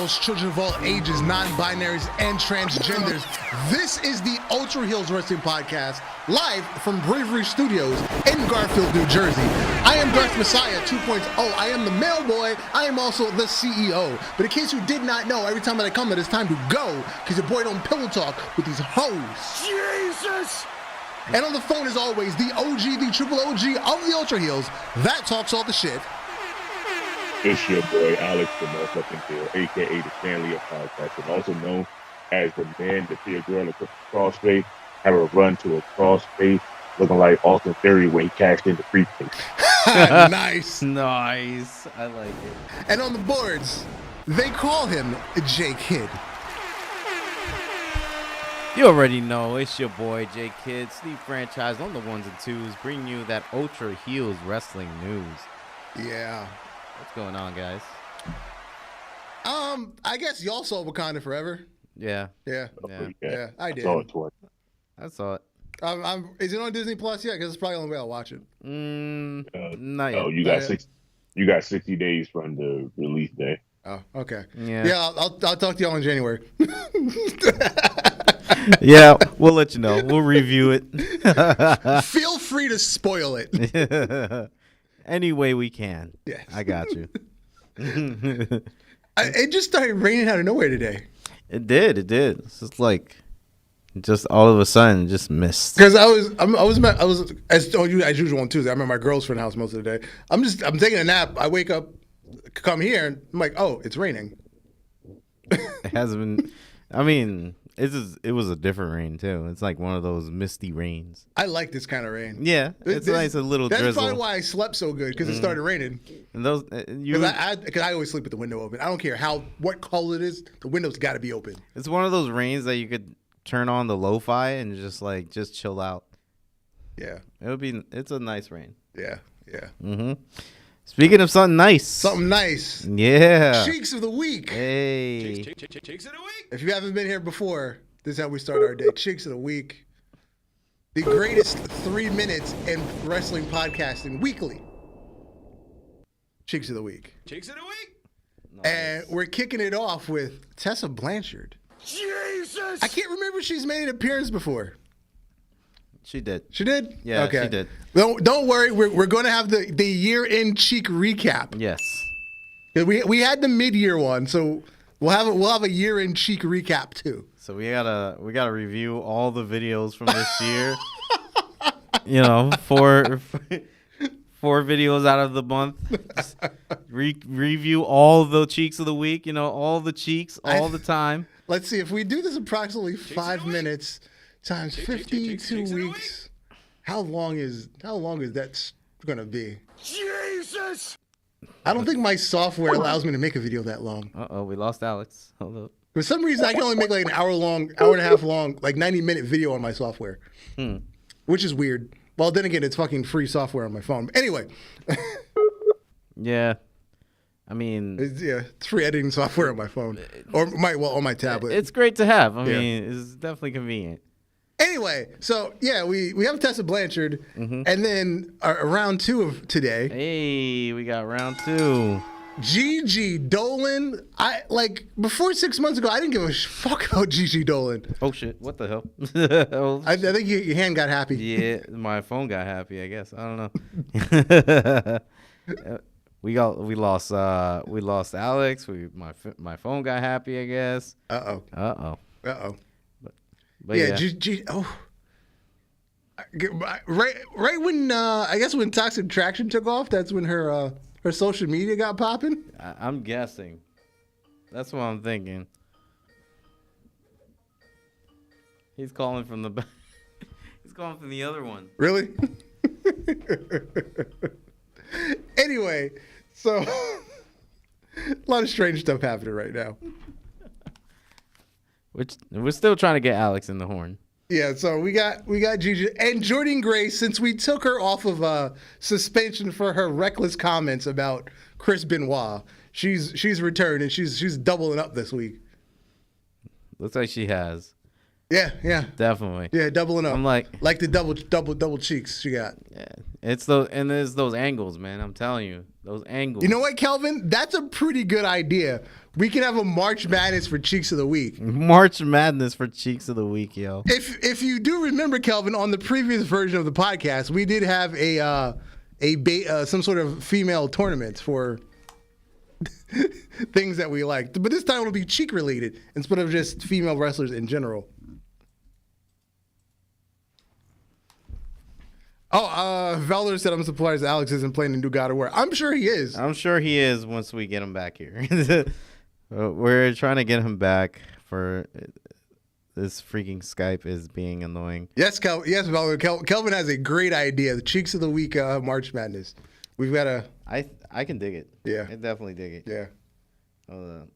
males, children of all ages, non-binaries, and transgenders. This is the Ultra Heelz Wrestling Podcast, live from Bravery Studios in Garfield, New Jersey. I am Darth Messiah 2.0. I am the mail boy. I am also the CEO. But in case you did not know, every time that I come, it is time to go, because your boy don't pillow talk with these hoes. Jesus! And on the phone, as always, the OG, the triple OG of the Ultra Heelz, that talks all the shit. It's your boy Alex, the motherfucking Hill, aka the Stanley of Podcast, also known as the man that see a girl in a crossface, have her run to a crossface, looking like Austin Theory when he cashed in the briefcase. Nice. Nice. I like it. And on the boards, they call him J Kid. You already know, it's your boy J Kid, Steve Franchise on the ones and twos, bringing you that Ultra Heelz wrestling news. Yeah. What's going on, guys? I guess y'all saw Wakanda Forever. Yeah. Yeah, I did. I saw it twice. I saw it. Is it on Disney Plus yet? Because it's probably the only way I'll watch it. Not yet. Oh, you got 60 days from the release day. Oh, okay. Yeah. I'll talk to y'all in January. Yeah, we'll let you know. We'll review it. Feel free to spoil it. Any way we can. Yes. I got you. It just started raining out of nowhere today. It did. It's just like, just all of a sudden, just missed. Because I was as usual on Tuesday. I'm at my girlfriend's house most of the day. I'm taking a nap. I wake up, come here, and I'm like, oh, it's raining. It hasn't been. I mean, it was a different rain too. It's like one of those misty rains. I like this kind of rain. Yeah, it's nice, a little that's drizzle. That's probably why I slept so good, because it started raining. And those, because I always sleep with the window open. I don't care what color it is. The window's got to be open. It's one of those rains that you could turn on the lo-fi and just chill out. Yeah, it's a nice rain. Yeah. Mm-hmm. Speaking of something nice. Something nice. Yeah. Cheeks of the week. Hey. Cheeks of the week. If you haven't been here before, this is how we start our day. Cheeks of the week. The greatest 3 minutes in wrestling podcasting weekly. Cheeks of the week. Cheeks of the week. Nice. And we're kicking it off with Tessa Blanchard. Jesus! I can't remember if she's made an appearance before. She did. She did? Yeah, okay. she did. Don't worry. We're going to have the year-end cheek recap. Yes. We had the mid-year one, so we'll have a year-end cheek recap too. So we gotta review all the videos from this year. You know, four videos out of the month. Review all the cheeks of the week. You know, all the cheeks, all the time. Let's see if we do this approximately 5 minutes times 52 weeks. How long is that gonna be? Jesus! I don't think my software allows me to make a video that long. We lost Alex. Hold up. For some reason, I can only make like an hour and a half long, like 90-minute video on my software, which is weird. Well, then again, it's fucking free software on my phone. Anyway. Yeah. I mean, it's free editing software on my phone on my tablet. It's great to have. I mean, it's definitely convenient. Anyway, so yeah, we have Tessa Blanchard, and then round 2 of today. Hey, we got round 2. Gigi Dolan. Before 6 months ago, I didn't give a fuck about Gigi Dolan. Oh shit! What the hell? I think your hand got happy. Yeah, my phone got happy. I guess I don't know. We lost Alex. My phone got happy. I guess. Uh oh. But yeah. Right when I guess when Toxic Attraction took off, that's when her social media got popping. I'm guessing. That's what I'm thinking. He's calling from the He's calling from the other one. Really? Anyway, so a lot of strange stuff happening right now. Which we're still trying to get Alex in the horn. Yeah, so we got Gigi and Jordan Grace. Since we took her off of suspension for her reckless comments about Chris Benoit, she's returned and she's doubling up this week. Looks like she has. Yeah. Definitely. Yeah, doubling up. I'm like the double cheeks she got. Yeah, it's those angles, man. I'm telling you, those angles. You know what, Kelvin? That's a pretty good idea. We can have a March Madness for Cheeks of the Week. March Madness for Cheeks of the Week, yo. If you do remember, Kelvin, on the previous version of the podcast, we did have some sort of female tournament for things that we liked, but this time it'll be cheek related instead of just female wrestlers in general. Valor said I'm surprised Alex isn't playing the new God of War. I'm sure he is. I'm sure he is once we get him back here. We're trying to get him back for this freaking Skype is being annoying. Yes, Valor. Kelvin has a great idea. The Cheeks of the Week March Madness. We've got a... I can dig it. Yeah. I definitely dig it. Yeah. Hold on.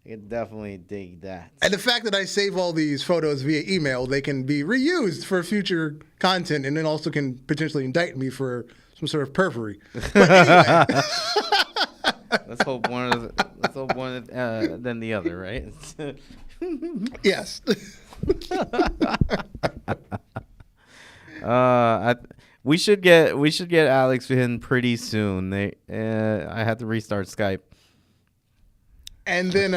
I can definitely dig that. And the fact that I save all these photos via email, they can be reused for future content, and then also can potentially indict me for some sort of perjury. But anyway. Let's hope one than the other, right? Yes. We should get Alex in pretty soon. I had to restart Skype. And then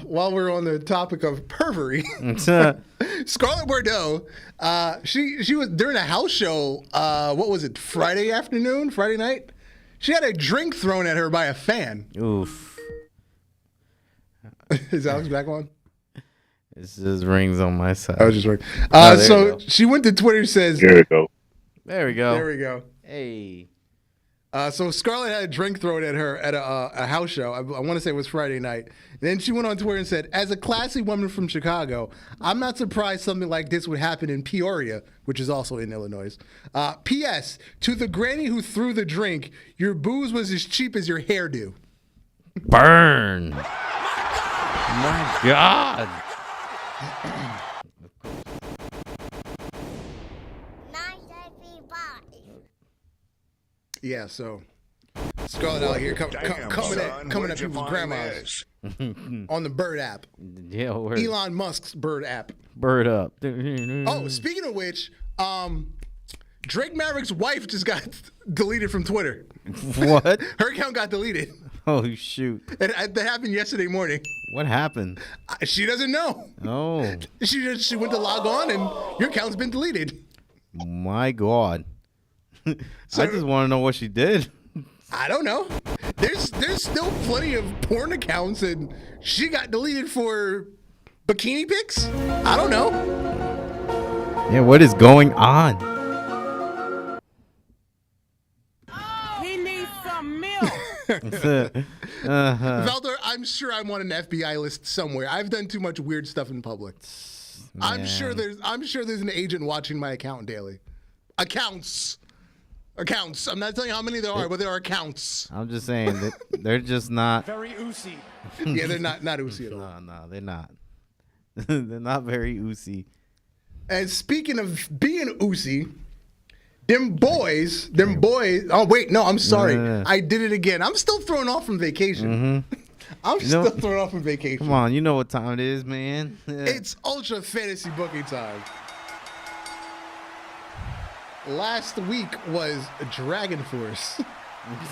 while we're on the topic of perjury, Scarlett Bordeaux, she was during a house show. What was it? Friday night. She had a drink thrown at her by a fan. Oof. Is Alex back on? This just rings on my side. I was just working. So she went to Twitter and says, There we go. There we go. There we go. Hey. So Scarlett had a drink thrown at her at a house show. I want to say it was Friday night. Then she went on Twitter and said, as a classy woman from Chicago, I'm not surprised something like this would happen in Peoria, which is also in Illinois. P.S. To the granny who threw the drink, your booze was as cheap as your hairdo. Burn. My God. Yeah, so Scarlett out here coming at people's grandmas on the Bird app. Yeah, Elon Musk's Bird app. Bird up. Oh, speaking of which, Drake Maverick's wife just got deleted from Twitter. What? Her account got deleted. Oh, shoot. That happened yesterday morning. What happened? She doesn't know. Oh. She went to log on and your account's been deleted. My God. So, I just want to know what she did. I don't know. There's still plenty of porn accounts, and she got deleted for bikini pics? I don't know. Yeah, what is going on? He needs some milk. Valder, I'm sure I'm on an FBI list somewhere. I've done too much weird stuff in public. I'm sure there's an agent watching my account daily. Accounts. I'm not telling you how many there are, but there are accounts. I'm just saying that they're just not Very oozy. Yeah, they're not oozy at all. No, they're not. They're not very oozy. And speaking of being oozy, them boys. Oh wait, no, I'm sorry. No. I did it again. I'm still thrown off from vacation. Mm-hmm. I'm still thrown off from vacation. Come on, you know what time it is, man. It's ultra fantasy booking time. Last week was Dragon Force.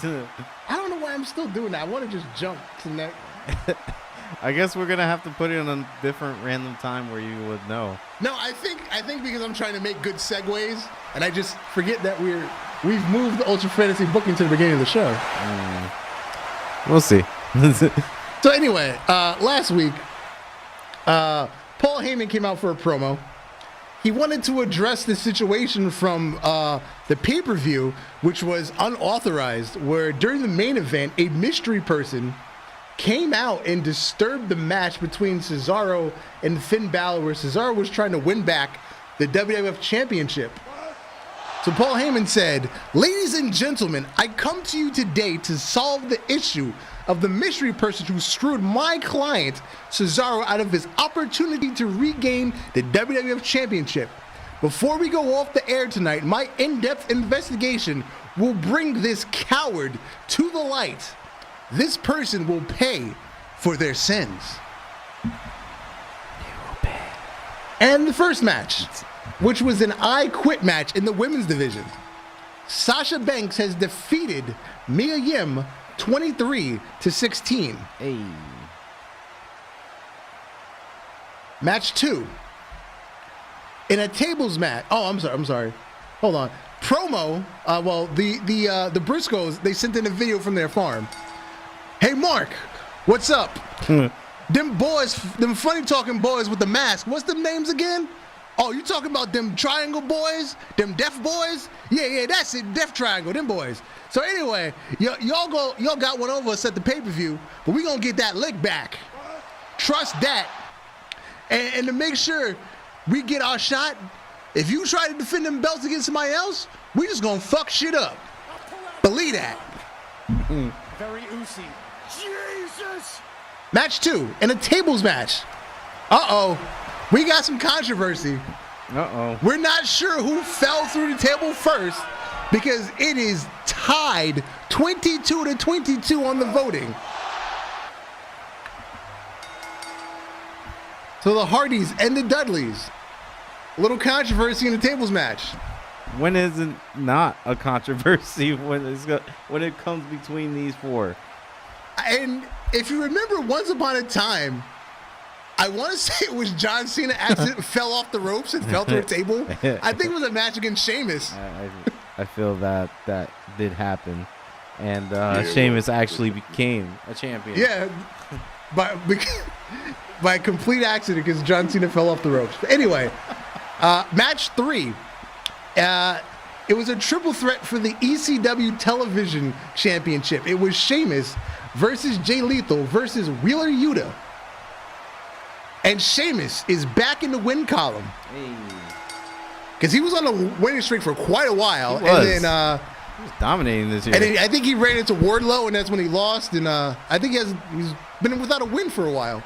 I don't know why I'm still doing that. I want to just jump to next. I guess we're gonna have to put it on a different random time where you would know. No, I think because I'm trying to make good segues, and I just forget that we've moved the Ultra Fantasy booking to the beginning of the show. We'll see. So anyway, last week, Paul Heyman came out for a promo. He wanted to address the situation from the pay-per-view, which was unauthorized, where during the main event, a mystery person came out and disturbed the match between Cesaro and Finn Balor, where Cesaro was trying to win back the WWF Championship. So Paul Heyman said, "Ladies and gentlemen, I come to you today to solve the issue of the mystery person who screwed my client, Cesaro, out of his opportunity to regain the WWF Championship. Before we go off the air tonight, my in-depth investigation will bring this coward to the light. This person will pay for their sins." And the first match, which was an I Quit match in the women's division. Sasha Banks has defeated Mia Yim 23-16. Hey. Match 2. In a tables match. Oh, I'm sorry. Hold on. Promo. The Briscoes, they sent in a video from their farm. Hey, Mark, what's up? Them boys, them funny talking boys with the mask. What's them names again? Oh, you talking about them triangle boys? Them deaf boys? Yeah, that's it. Deaf triangle, them boys. So anyway, y'all got one over us at the pay-per-view, but we gonna get that lick back. Trust that. And to make sure we get our shot, if you try to defend them belts against somebody else, we just gonna fuck shit up. Believe that. Very oozy. Jesus! Match 2, in a tables match. Uh-oh. We got some controversy. Uh-oh. We're not sure who fell through the table first because it is tied 22-22 on the voting. So the Hardys and the Dudleys. A little controversy in the tables match. When is it not a controversy when it comes between these four? And if you remember Once Upon a Time, I want to say it was John Cena accidentally fell off the ropes and fell through a table. I think it was a match against Sheamus. I feel that did happen. And Sheamus actually became a champion. Yeah, by complete accident because John Cena fell off the ropes. But anyway, match 3. It was a triple threat for the ECW Television Championship. It was Sheamus versus Jay Lethal versus Wheeler Yuta. And Sheamus is back in the win column. Because he was on a winning streak for quite a while. He was. And then he was dominating this year. and then I think he ran into Wardlow, and that's when he lost. And I think he's been without a win for a while.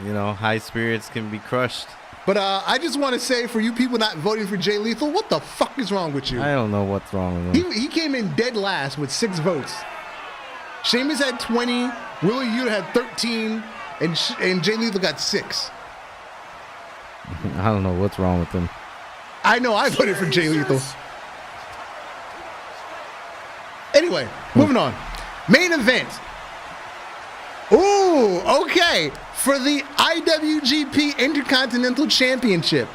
You know, high spirits can be crushed. But I just want to say, for you people not voting for Jay Lethal, what the fuck is wrong with you? I don't know what's wrong with him. He came in dead last with 6 votes. Sheamus had 20, Wheeler Yuta had 13, and Jay Lethal got 6. I don't know what's wrong with him. I know I voted for Jay Lethal. Anyway, moving on. Main event. Ooh, okay. For the IWGP Intercontinental Championship,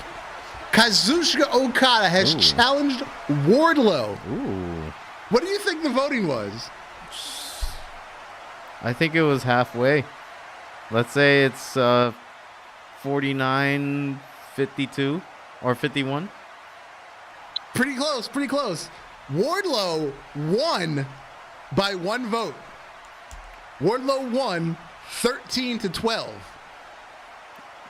Kazuchika Okada has challenged Wardlow. Ooh. What do you think the voting was? I think it was halfway. Let's say it's 49-52 or 51. Pretty close, pretty close. Wardlow won by 1 vote. Wardlow won 13-12.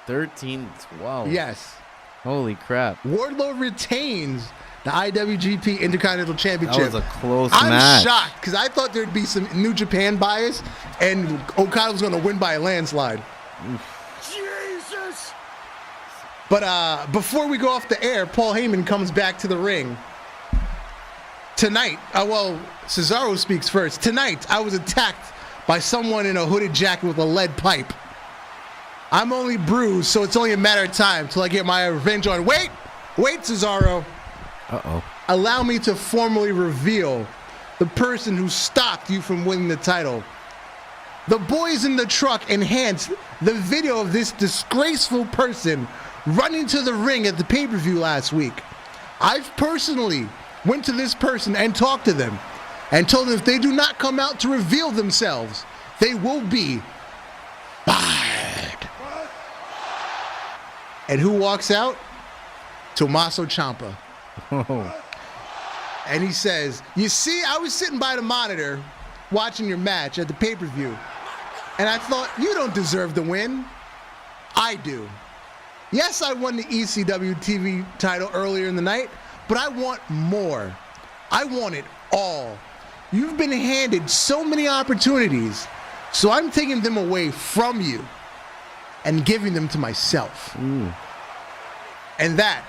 13-12. Yes. Holy crap. Wardlow retains the IWGP Intercontinental Championship. That was a close I'm match. shocked because I thought there'd be some New Japan bias and Okada was going to win by a landslide. Jesus! But before we go off the air, Paul Heyman comes back to the ring. Tonight, Cesaro speaks first. Tonight, I was attacked by someone in a hooded jacket with a lead pipe. I'm only bruised, so it's only a matter of time till I get my revenge on. Wait, Cesaro. Uh-oh. Allow me to formally reveal the person who stopped you from winning the title. The boys in the truck enhanced the video of this disgraceful person running to the ring at the pay-per-view last week. I've personally went to this person and talked to them and told them if they do not come out to reveal themselves, they will be fired. And who walks out? Tommaso Ciampa. Oh. And he says, you see, I was sitting by the monitor watching your match at the pay-per-view, and I thought, you don't deserve the win. I do. Yes, I won the ECW TV title earlier in the night, but I want more. I want it all. You've been handed so many opportunities, so I'm taking them away from you and giving them to myself. Ooh. And that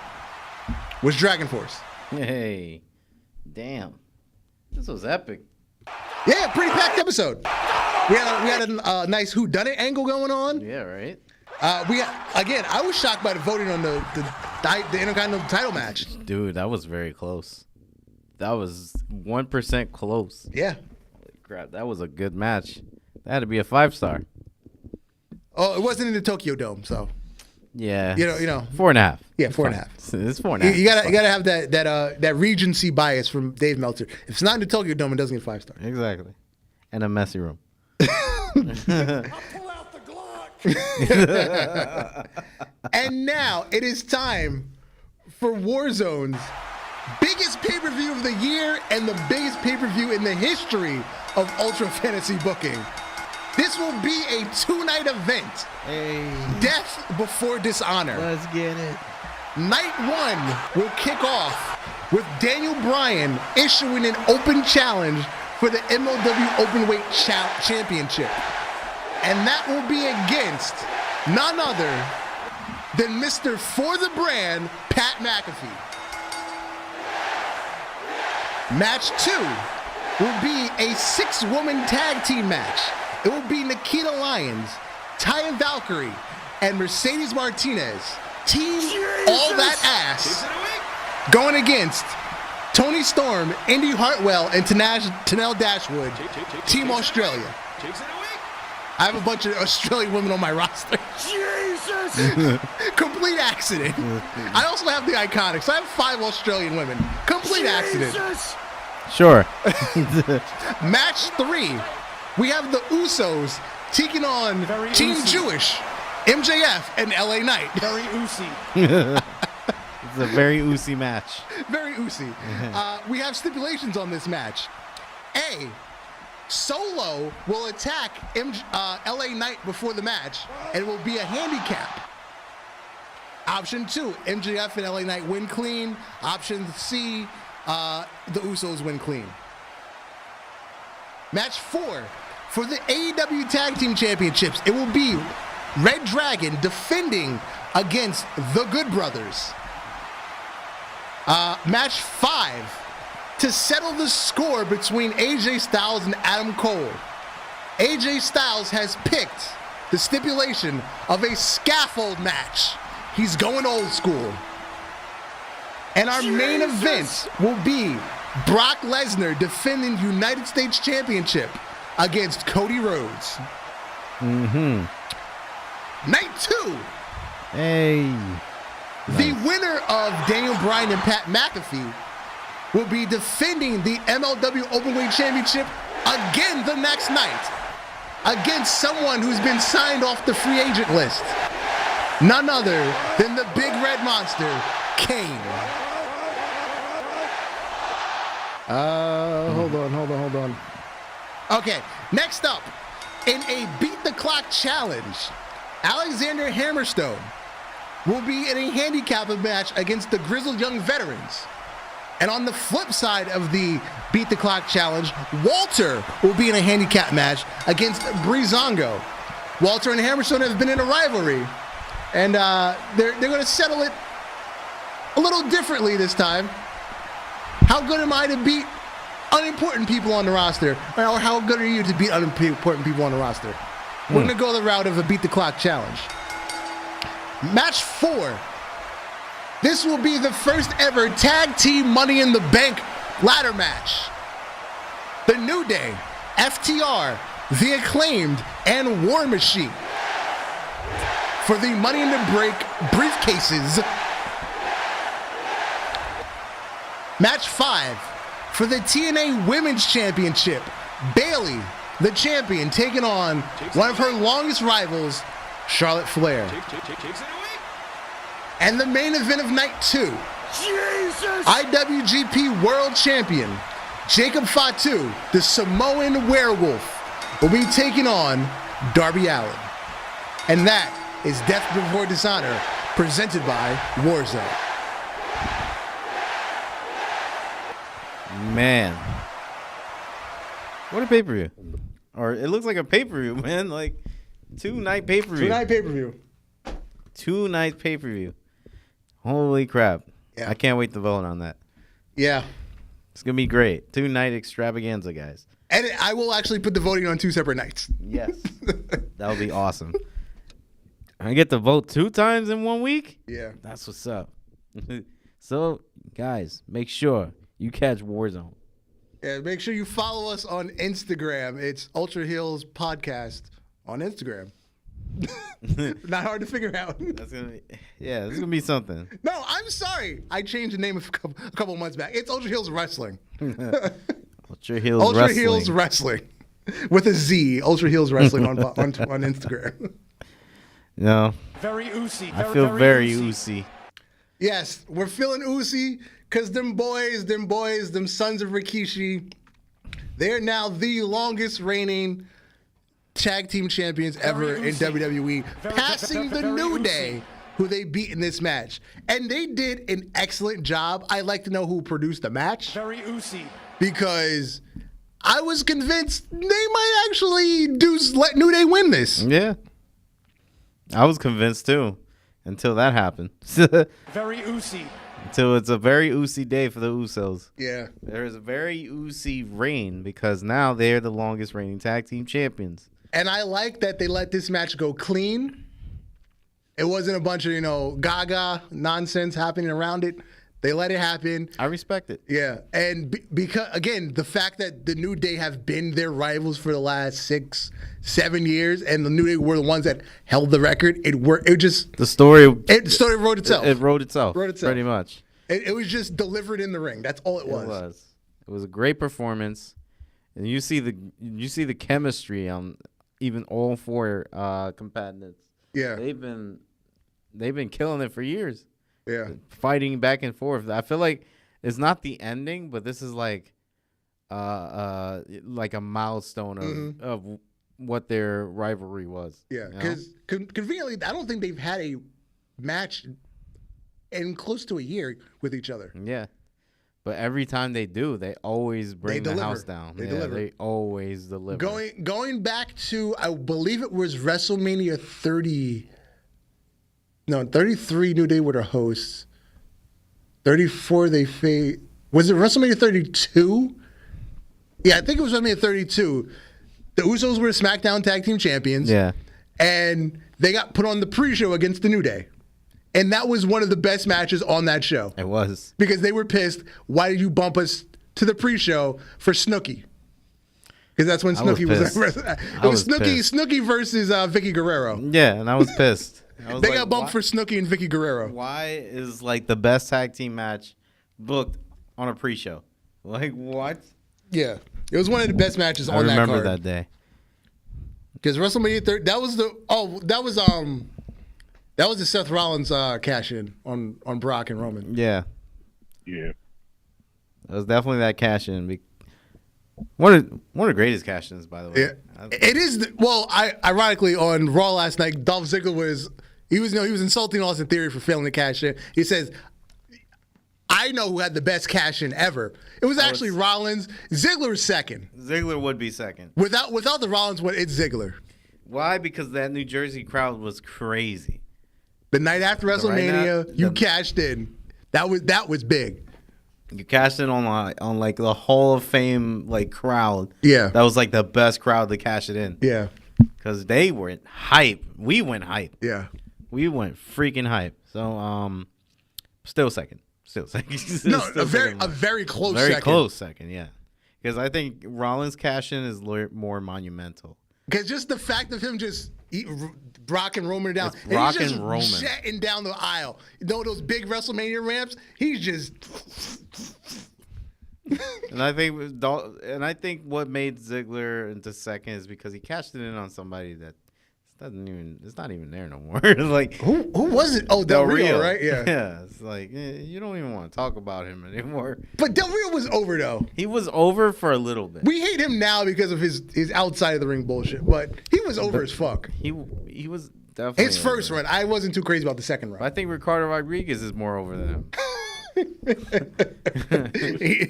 was Dragon Force. Hey. Damn. This was epic. Yeah, pretty packed episode. We had a nice whodunit angle going on. Yeah, right? I was shocked by the voting on the Intercontinental title match. Dude, that was very close. That was 1% close. Yeah. Holy crap, that was a good match. That had to be a 5-star. Oh, it wasn't in the Tokyo Dome, so. Yeah. You know. 4.5. Yeah, 4.5. It's 4.5. You gotta have that Regency bias from Dave Meltzer. If it's not in the Tokyo Dome, it doesn't get 5 stars. Exactly. And a messy room. I'll pull out the Glock. And now it is time for Warzone's biggest pay-per-view of the year and the biggest pay-per-view in the history of Ultra Fantasy booking. This will be a 2-night event. Hey. Death before dishonor. Let's get it. Night 1 will kick off with Daniel Bryan issuing an open challenge for the MLW Openweight Championship. And that will be against none other than Mr. For the Brand, Pat McAfee. Match 2 will be a 6-woman tag team match. It will be Nikita Lyons, Taya Valkyrie, and Mercedes Martinez. Team All That Ass going against Tony Storm, Indy Hartwell, and Tanel Dashwood. Team Australia. I have a bunch of Australian women on my roster. Jesus! Complete accident. I also have the Iconics. I have 5 Australian women. Complete accident. Jesus! Sure. Match 3. We have the Usos taking on Very Team Uso. Jewish, MJF, and LA Knight. Very oozy. It's a very oozy match. Very oozy. We have stipulations on this match. A, Solo will attack LA Knight before the match, and it will be a handicap. Option 2, MJF and LA Knight win clean. Option C, the Usos win clean. Match 4, for the AEW Tag Team Championships, it will be Red Dragon defending against the Good Brothers. Match 5, to settle the score between AJ Styles and Adam Cole. AJ Styles has picked the stipulation of a scaffold match. He's going old school. And our main event will be Brock Lesnar defending United States Championship against Cody Rhodes. Mm-hmm. Night 2. Hey. The winner of Daniel Bryan and Pat McAfee will be defending the MLW Openweight Championship again the next night against someone who's been signed off the free agent list. None other than the Big Red Monster, Kane. Hold on. Okay, next up, in a Beat the Clock challenge, Alexander Hammerstone will be in a handicap match against the Grizzled Young Veterans. And on the flip side of the Beat the Clock challenge, Walter will be in a handicap match against Breezango. Walter and Hammerstone have been in a rivalry, and they're going to settle it a little differently this time. How good am I to beat unimportant people on the roster? Or how good are you to beat unimportant people on the roster? We're going to go the route of a Beat the Clock challenge. Match 4. This will be the first ever Tag Team Money in the Bank ladder match. The New Day, FTR, The Acclaimed, and War Machine for the Money in the Bank briefcases. Match 5, for the TNA Women's Championship, Bayley, the champion, taking on one of her longest rivals, Charlotte Flair. And the main event of night 2, Jesus! IWGP World Champion, Jacob Fatu, the Samoan Werewolf, will be taking on Darby Allin. And that is Death Before Dishonor, presented by Warzone. Man. What a pay-per-view. Or it looks like a pay-per-view, man. Like 2-night pay-per-view. 2-night pay-per-view. 2-night pay-per-view. Holy crap. Yeah. I can't wait to vote on that. Yeah. It's going to be great. 2-night extravaganza, guys. And I will actually put the voting on 2 separate nights. Yes. That would be awesome. I get to vote 2 times in 1 week? Yeah. That's what's up. So, guys, make sure you catch Warzone. Yeah, make sure you follow us on Instagram. It's Ultra Heels Podcast on Instagram. Not hard to figure out. That's gonna be, this is gonna be something. No, I'm sorry. I changed the name a couple months back. It's Ultra Heels Wrestling. Ultra Heels Ultra Wrestling. Heels Wrestling. With a Z. Ultra Heels Wrestling on Instagram. No, Very oozy. I feel very oozy. Yes, we're feeling oozy because them boys, them sons of Rikishi, they're now the longest reigning tag team champions ever in WWE, passing the New Day, who they beat in this match. And they did an excellent job. I'd like to know who produced the match. Very oozy. Because I was convinced they might actually let New Day win this. Yeah, I was convinced too, until that happened. Very oozy. Until it's a very oozy day for the Usos. Yeah. There is a very oozy reign because now they're the longest reigning tag team champions. And I like that they let this match go clean. It wasn't a bunch of, gaga nonsense happening around it. They let it happen. I respect it. Yeah. And because, again, the fact that the New Day have been their rivals for the last 6-7 years, and the New Day were the ones that held the record, The story wrote itself. It wrote itself. Wrote itself. Pretty much. It was just delivered in the ring. That's all it was. It was a great performance. And you see the chemistry on even all 4 combatants. Yeah. They've been killing it for years. Yeah. Fighting back and forth. I feel like it's not the ending, but this is like a milestone of what their rivalry was. Yeah, because conveniently, I don't think they've had a match in close to a year with each other. Yeah. But every time they do, they always bring the house down. They deliver. They always deliver. Going back to, I believe it was WrestleMania 33 New Day were the hosts. 34 they faced. Was it WrestleMania 32? Yeah, I think it was WrestleMania 32. The Usos were SmackDown Tag Team Champions. Yeah. And they got put on the pre-show against the New Day. And that was one of the best matches on that show. It was. Because they were pissed. Why did you bump us to the pre-show for Snooki? Because that's when Snooki was. It was Snooki versus Vicky Guerrero. Yeah, and I was pissed. They got bumped for Snooki and Vicky Guerrero. Why is the best tag team match booked on a pre-show? Like what? Yeah, it was one of the best matches on that card. I remember that day. Because WrestleMania 30, that was the Seth Rollins cash in on Brock and Roman. Yeah. Yeah. It was definitely that cash in. One of the greatest cash ins, by the way. Yeah. It is. Ironically, on Raw last night, Dolph Ziggler was insulting Austin Theory for failing to cash in. He says, "I know who had the best cash in ever. It was actually Rollins. Ziggler was second. Ziggler would be second. Without the Rollins one, it's Ziggler. Why? Because that New Jersey crowd was crazy. The night after WrestleMania, you cashed in. That was big. You cashed in on like the Hall of Fame crowd. Yeah. That was the best crowd to cash it in. Yeah. Because they went hype. We went hype. Yeah. We went freaking hype. So still second. No, a very close second. Very close second, yeah. Because I think Rollins cash in is more monumental. Because just the fact of him just Brock and Roman down. It's Brock and he's just and Roman jetting down the aisle. Those big WrestleMania ramps? He's just. And I think what made Ziggler into second is because he cashed it in on somebody that it's not even there no more. Who was it? Oh, Del Rio, right? Yeah. Yeah. It's you don't even want to talk about him anymore. But Del Rio was over though. He was over for a little bit. We hate him now because of his outside of the ring bullshit, but he was over as fuck. He was definitely his first run. I wasn't too crazy about the second run. I think Ricardo Rodriguez is more over than him.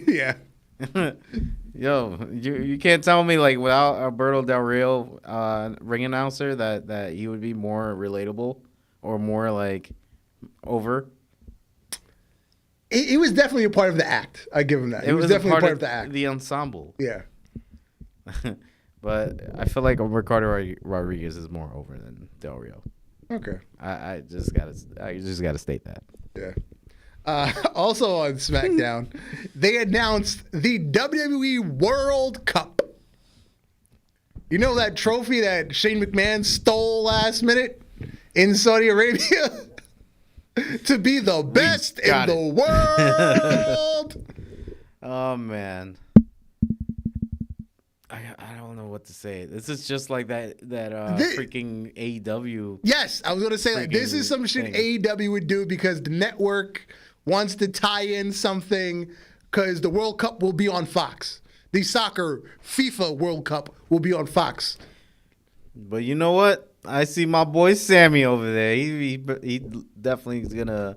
Yeah. Yo, you can't tell me without Alberto Del Rio ring announcer that he would be more relatable or more over. He was definitely a part of the act. I give him that. He was definitely a part of the act. The ensemble. Yeah. But I feel like Ricardo Rodriguez is more over than Del Rio. Okay. I just gotta state that. Yeah. Also on SmackDown, they announced the WWE World Cup. You know that trophy that Shane McMahon stole last minute in Saudi Arabia to be the best in the world? Oh man, I don't know what to say. This is just like that freaking AEW. Yes, I was gonna say like this is some shit thing. AEW would do because the network wants to tie in something because the World Cup will be on Fox. The soccer FIFA World Cup will be on Fox. But you know what? I see my boy Sammy over there. He definitely is gonna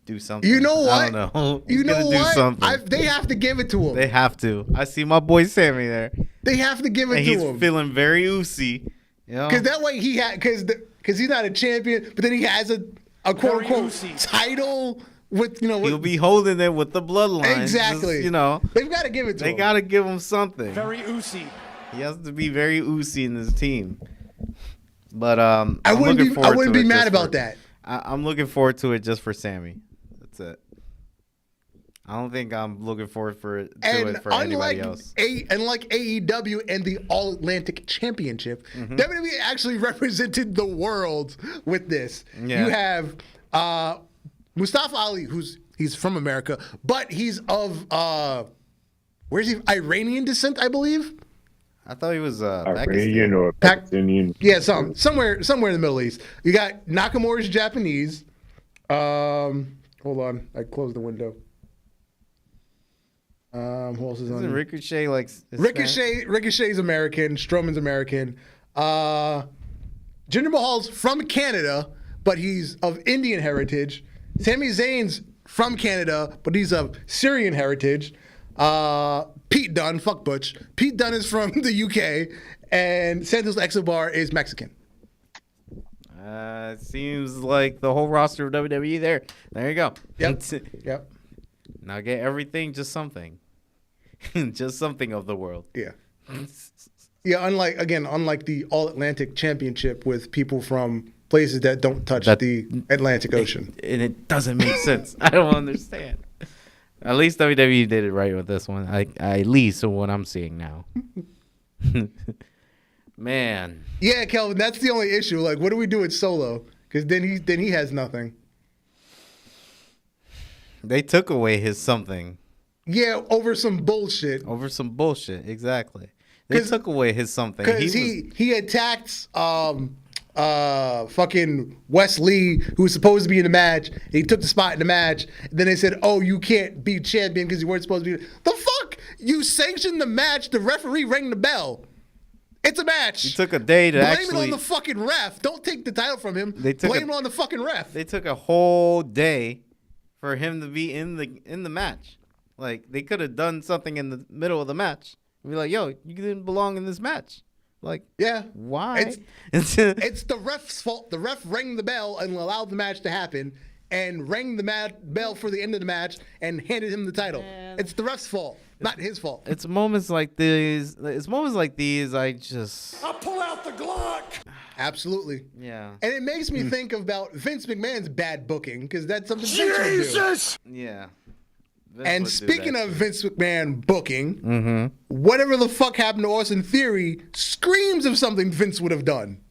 do something. You know what? I don't know. You know do what? something. They have to give it to him. They have to. I see my boy Sammy there. They have to give it And to he's him. feeling very oozy. You know? Because that way he had because he's not a champion, but then he has a quote unquote Uzi. title with He'll be holding it with the bloodline. exactly. Just, they've got to give it to they him. got to give him something. Very Uzi. He has to be very oozy in his team. But I wouldn't be mad about that. I'm looking forward to it just for Sammy. That's it. I don't think I'm looking forward to it for anybody else. Unlike AEW and the All Atlantic Championship, Mm-hmm. WWE actually represented the world with this. Yeah. You have Mustafa Ali, he's from America, but he's of where's he? Iranian descent, I believe. I thought he was Iranian Pakistan. or Pakistani. Yeah, somewhere in the Middle East. You got Nakamura's Japanese. Hold on, I closed the window. Who else is on? Isn't Ricochet like Ricochet's American. Strowman's American. Jinder Mahal's from Canada, but he's of Indian heritage. Sami Zayn's from Canada, but he's of Syrian heritage. Pete Dunne, fuck Butch. Pete Dunne is from the UK, and Santos Escobar is Mexican. It seems like the whole roster of WWE there. There you go. Yep. Now get everything, just something. Just something of the world. Yeah. Yeah, unlike the All Atlantic Championship with people from places that don't touch the Atlantic Ocean. And it doesn't make sense. I don't understand. At least WWE did it right with this one. At least what I'm seeing now. Man. Yeah, Kelvin, that's the only issue. Like, what do we do with Solo? Because then he has nothing. They took away his something. Yeah, over some bullshit. Over some bullshit, exactly. They took away his something. Because he attacked fucking Wes Lee, who was supposed to be in the match. And he took the spot in the match. And then they said, "Oh, you can't be champion because you weren't supposed to be." The fuck? You sanctioned the match. The referee rang the bell. It's a match. He took a day to blame it on the fucking ref. Don't take the title from him. Blame it on the fucking ref. They took a whole day for him to be in the match. Like, they could have done something in the middle of the match. Be like, yo, you didn't belong in this match. Like, yeah. Why? It's the ref's fault. The ref rang the bell and allowed the match to happen and rang the bell for the end of the match and handed him the title. It's the ref's fault, not his fault. It's moments like these. I pull out the Glock. Absolutely. Yeah. And it makes me think about Vince McMahon's bad booking because that's something Vince would do. Yeah. And speaking of Vince McMahon booking, whatever the fuck happened to Austin Theory screams of something Vince would have done.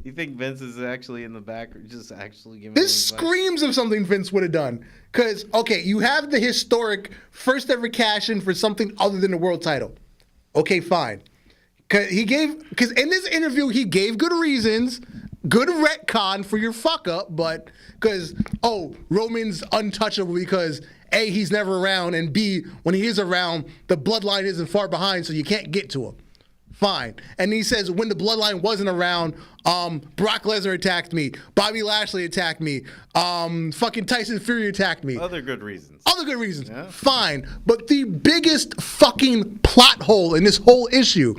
You think Vince is actually in the back or just actually giving this screams of something Vince would have done. Because, okay, you have the historic first ever cash in for something other than the world title. Okay, fine. Because in this interview, he gave good reasons, good retcon for your fuck up, but because, Roman's untouchable because A, he's never around, and B, when he is around, the bloodline isn't far behind, so you can't get to him. Fine. And he says, when the bloodline wasn't around, Brock Lesnar attacked me, Bobby Lashley attacked me, fucking Tyson Fury attacked me. Other good reasons. Yeah. Fine. But the biggest fucking plot hole in this whole issue,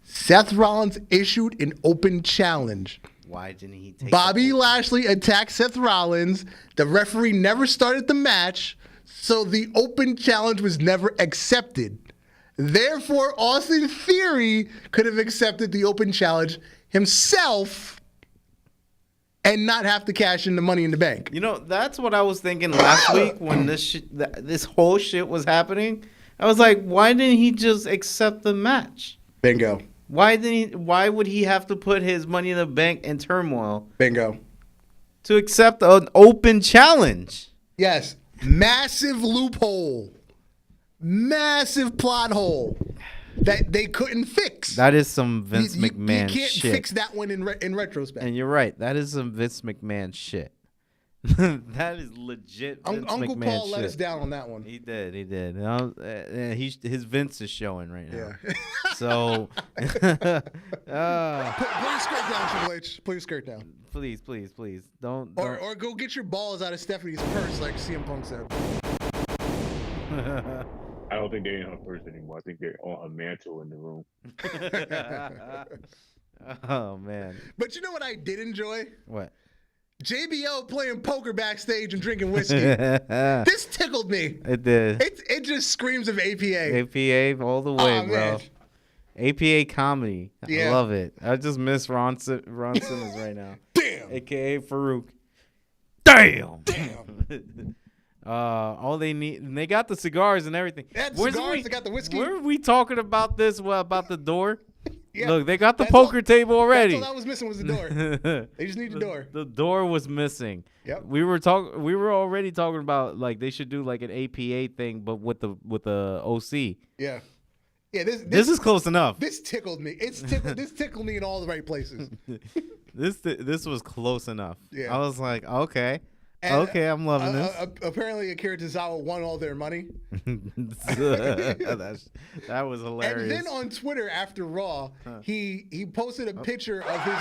Seth Rollins issued an open challenge. Why didn't he take Bobby Lashley attacked Seth Rollins. The referee never started the match, so the open challenge was never accepted. Therefore, Austin Theory could have accepted the open challenge himself and not have to cash in the Money in the Bank. You know, that's what I was thinking last week when this whole shit was happening. I was like, why didn't he just accept the match? Bingo. Why would he have to put his Money in the Bank in turmoil Bingo. to accept an open challenge? Yes. Massive loophole. Massive plot hole that they couldn't fix. That is some Vince McMahon shit. You can't shit. fix that one in retrospect. And you're right. That is some Vince McMahon shit. That is legit Vince Uncle McMahon Paul shit. let us down on that one. He did. His Vince is showing right now. Yeah. So, Put your skirt down, Triple H. Put your skirt down. please, don't. Or go get your balls out of Stephanie's purse, like CM Punk said. I don't think they're in her purse anymore. I think they're on her mantle in the room. Oh man. But you know what I did enjoy? What? JBL playing poker backstage and drinking whiskey. This tickled me. It did. It just screams of APA. APA all the way, bro. Man. APA comedy. Yeah. I love it. I just miss Ron Simmons right now. Damn. AKA Farouk. Damn. Damn. All they need, and they got the cigars and everything. They had the cigars, they got the whiskey. Were we talking about this? Well, about the door? Yeah, Look, they got the that's poker table already. That's all I was missing was the door. They just need the door. The door was missing. Yep. We were already talking about like they should do like an APA thing, but with the OC. Yeah. Yeah, This is close enough. This tickled me. This tickled me in all the right places. This was close enough. Yeah. I was like, okay. And, Okay, I'm loving this. Apparently, Akira Tozawa won all their money. that was hilarious. And then on Twitter after Raw, he posted a picture of his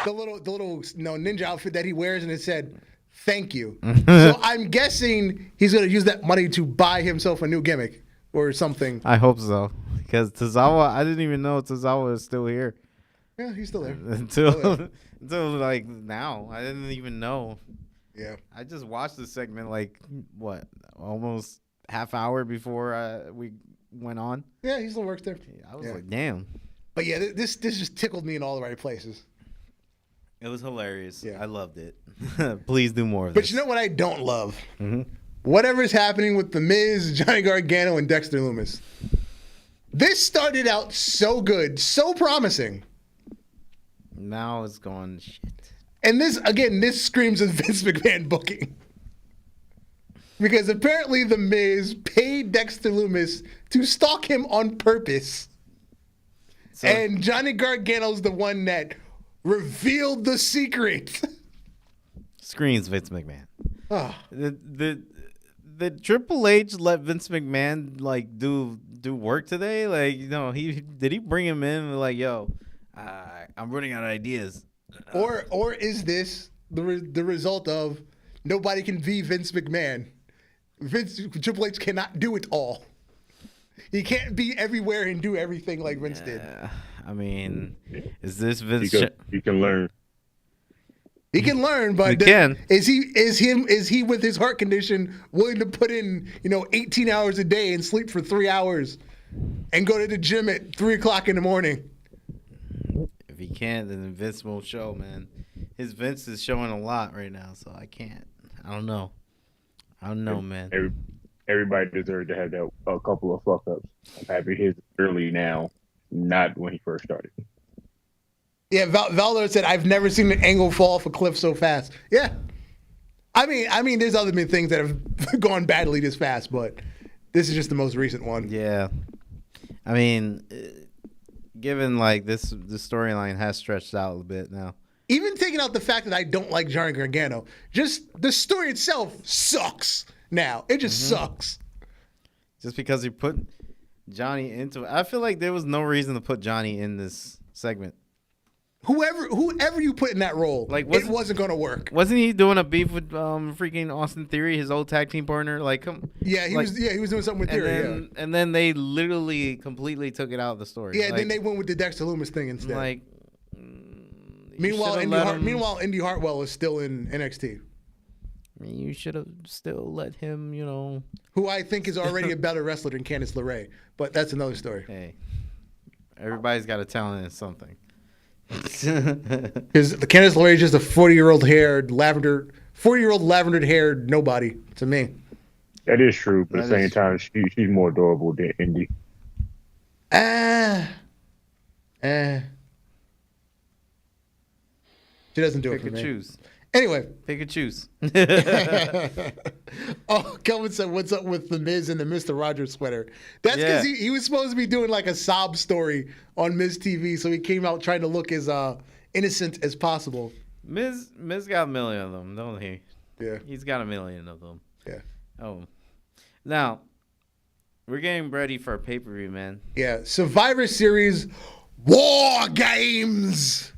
the little ninja outfit that he wears, and it said, "Thank you." So I'm guessing he's gonna use that money to buy himself a new gimmick or something. I hope so, because Tozawa, I didn't even know Tozawa is still here Yeah, he's still there. until like now. I didn't even know. Yeah. I just watched the segment like almost half hour before we went on. Yeah, he still works there. I was like, damn. But yeah, this just tickled me in all the right places. It was hilarious. Yeah. I loved it. Please do more of But this. you know what I don't love? Whatever's happening with The Miz, Johnny Gargano, and Dexter Lumis. This started out so good, so promising. Now it's going shit. And this screams of Vince McMahon booking. Because apparently The Miz paid Dexter Lumis to stalk him on purpose. So, And Johnny Gargano's the one that revealed the secret. screams Vince McMahon. Oh, The Triple H let Vince McMahon like do work today. Like, did he bring him in and like, yo, I'm running out of ideas. or is this the result of nobody can be Vince McMahon? Triple H cannot do it all. He can't be everywhere and do everything like Vince did. I mean, is this Vince? He can learn. He can learn, but is he with his heart condition willing to put in 18 hours a day and sleep for 3 hours and go to the gym at 3:00 in the morning? If he can't, then Vince won't show, man. His Vince is showing a lot right now, so I can't. I don't know, man. Everybody deserved to have a couple of fuck ups. I'm happy his early now, not when he first started. Yeah, Valor said, "I've never seen an angle fall off a cliff so fast." Yeah, I mean, there's other things that have gone badly this fast, but this is just the most recent one. Yeah, I mean, given like this storyline has stretched out a bit now. Even taking out the fact that I don't like Johnny Gargano, just the story itself sucks now. It just sucks. Just because he put Johnny into it. I feel like there was no reason to put Johnny in this segment. Whoever you put in that role, Like, it wasn't going to work. Wasn't he doing a beef with freaking Austin Theory, his old tag team partner? Like, Yeah, he was doing something with Theory. And then they literally completely took it out of the story. Yeah, then they went with the Dexter Lumis thing instead. Like, meanwhile, Indy Hartwell is still in NXT. I mean, you should have still let him, Who I think is already a better wrestler than Candice LeRae, but that's another story. Hey, everybody's got a talent in something. Because the Candice LeRae is just a 40-year-old lavender haired nobody to me. That is true, but at the same time, she's more adorable than Indy. She doesn't do it for Pick me. and choose. Anyway. Pick and choose. Oh, Kelvin said, "What's up with the Miz and the Mr. Rogers sweater?" That's because he was supposed to be doing like a sob story on Miz TV, so he came out trying to look as innocent as possible. Miz got a million of them, don't he? Yeah. He's got a million of them. Yeah. Oh. Now, we're getting ready for a pay-per-view, man. Yeah. Survivor Series War Games.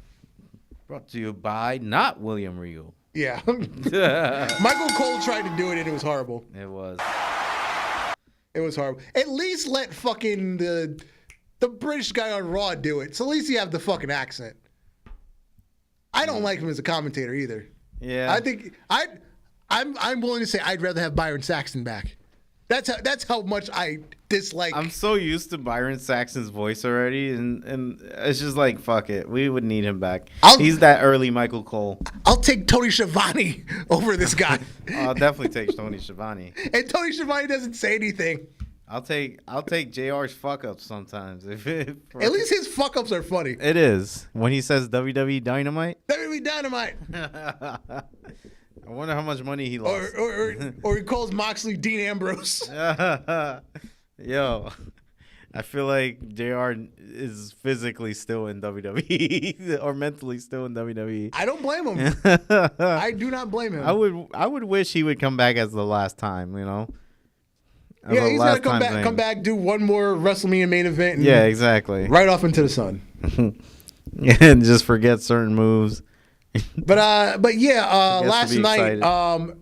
Brought to you by not William Regal. Yeah. Michael Cole tried to do it, and it was horrible. It was. It was horrible. At least let fucking the British guy on Raw do it. So at least you have the fucking accent. I don't like him as a commentator either. Yeah. I think I'm willing to say I'd rather have Byron Saxton back. That's how much I dislike. I'm so used to Byron Saxton's voice already, and it's just like, fuck it. We would need him back. He's that early Michael Cole. I'll take Tony Schiavone over this guy. I'll definitely take Tony Schiavone. And Tony Schiavone doesn't say anything. I'll take JR's fuck ups sometimes. At least his fuck ups are funny. It is when he says WWE Dynamite. WWE Dynamite. I wonder how much money he lost. Or he calls Moxley Dean Ambrose. Yo, I feel like JR is physically still in WWE or mentally still in WWE. I don't blame him. I do not blame him. I would wish he would come back as the last time, you know. Yeah, he's gonna come back, do one more WrestleMania main event. And yeah, exactly. Right off into the sun. And just forget certain moves. But yeah, last night excited. last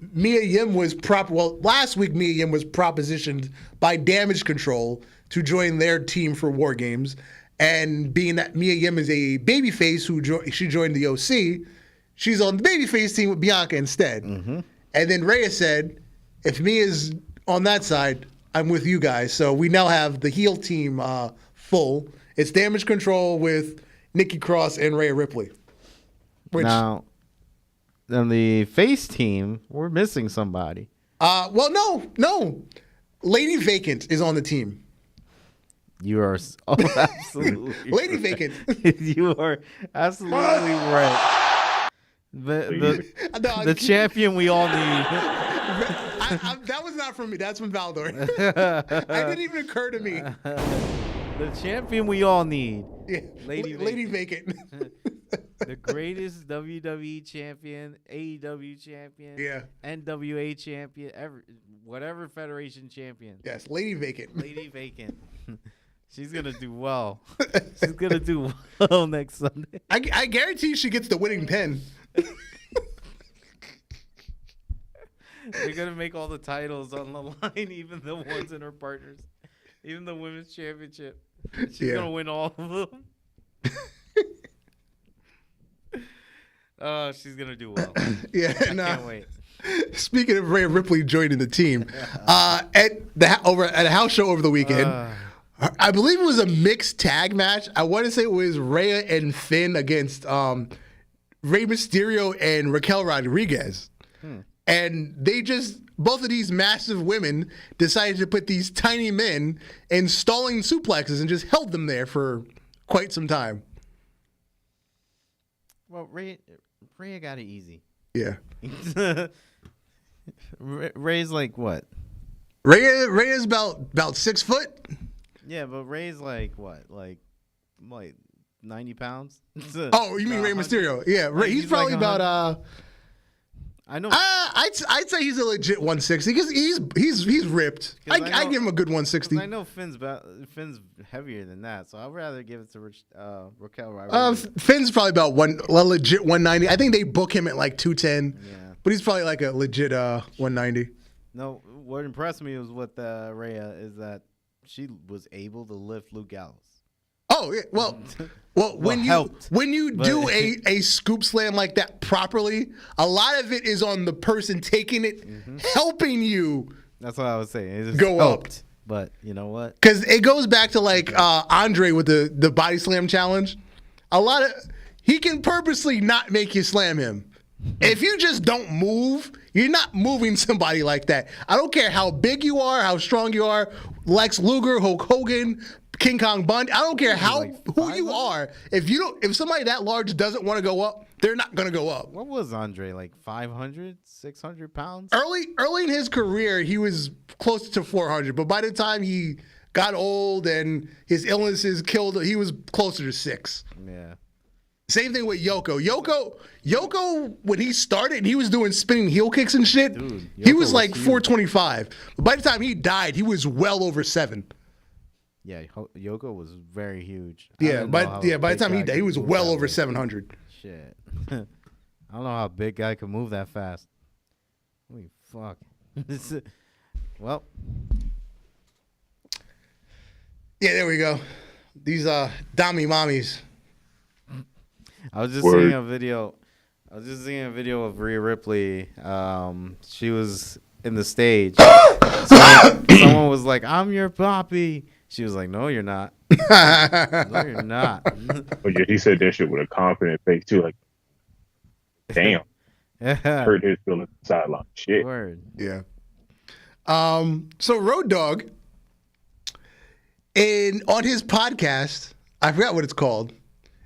week Mia Yim was propositioned by Damage Control to join their team for War Games, and being that Mia Yim is a babyface she joined the OC, she's on the babyface team with Bianca instead. Mm-hmm. And then Rhea said, if Mia's on that side, I'm with you guys. So we now have the heel team full. It's Damage Control with Nikki Cross and Rhea Ripley. Now, on the face team, we're missing somebody. Well, no. Lady Vacant is on the team. You are absolutely Lady right. Vacant. You are absolutely right. The champion we all need. That was not from me. That's from Valdor. It didn't even occur to me. The champion we all need. Yeah. Lady Vacant. The greatest WWE champion, AEW champion, NWA champion, whatever federation champion. Yes, Lady Vacant. Lady Vacant. She's going to do well. She's going to do well next Sunday. I guarantee she gets the winning pin. They're going to make all the titles on the line, even the ones in her partners. Even the women's championship. She's going to win all of them. Oh, she's going to do well. Yeah, I can't wait. Speaking of Rhea Ripley joining the team, at a house show over the weekend, I believe it was a mixed tag match. I want to say it was Rhea and Finn against Rey Mysterio and Raquel Rodriguez. And they both of these massive women decided to put these tiny men in stalling suplexes and just held them there for quite some time. Well, Rhea got it easy. Yeah. Ray's like what? Rhea's about 6 foot. Yeah, but Ray's like what? Like 90 pounds? Oh, you mean Rey Mysterio? Yeah, he's probably like about I know. I'd say he's a legit 160 because he's ripped. I give him a good 160. I know Finn's heavier than that, so I'd rather give it to Raquel Rodriguez. Finn's probably about a legit 190. I think they book him at like 210. Yeah. But he's probably like a legit 190. No, what impressed me was with Rhea is that she was able to lift Luke Gallows. Oh yeah, well, when you do a scoop slam like that properly, a lot of it is on the person taking it, helping you. That's what I was saying. It just go helped, up. But you know what? Because it goes back to like Andre with the body slam challenge. he can purposely not make you slam him. If you just don't move, you're not moving somebody like that. I don't care how big you are, how strong you are, Lex Luger, Hulk Hogan, King Kong Bundy. I don't care who you are. If somebody that large doesn't want to go up, they're not going to go up. What was Andre, like 500, 600 pounds? Early in his career, he was close to 400, but by the time he got old and his illnesses killed him, he was closer to 6. Yeah. Same thing with Yoko. Yoko, when he started, he was doing spinning heel kicks and shit. Dude, he was Yoko like was huge. 425. But by the time he died, he was well over 7. Yeah, Yoko was very huge. By the time he died, he was well over 700. Shit. I don't know how a big guy could move that fast. Holy fuck. Well. Yeah, there we go. These Dami mommies. I was just seeing a video. Of Rhea Ripley. She was in the stage. Someone was like, "I'm your poppy." She was like, "No, you're not. No, you're not." But yeah, he said that shit with a confident face too. Like, damn, Yeah. hurt his feelings sideline. Shit. Word. Yeah. So Road Dogg, on his podcast, I forgot what it's called.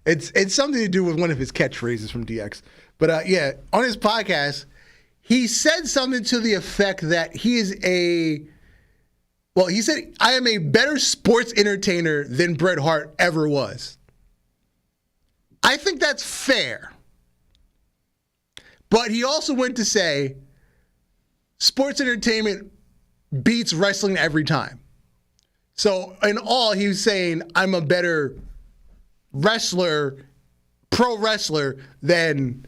It's something to do with one of his catchphrases from DX. But on his podcast, he said something to the effect that he said, "I am a better sports entertainer than Bret Hart ever was." I think that's fair. But he also went to say, sports entertainment beats wrestling every time. So in all, he was saying, I'm a better pro wrestler than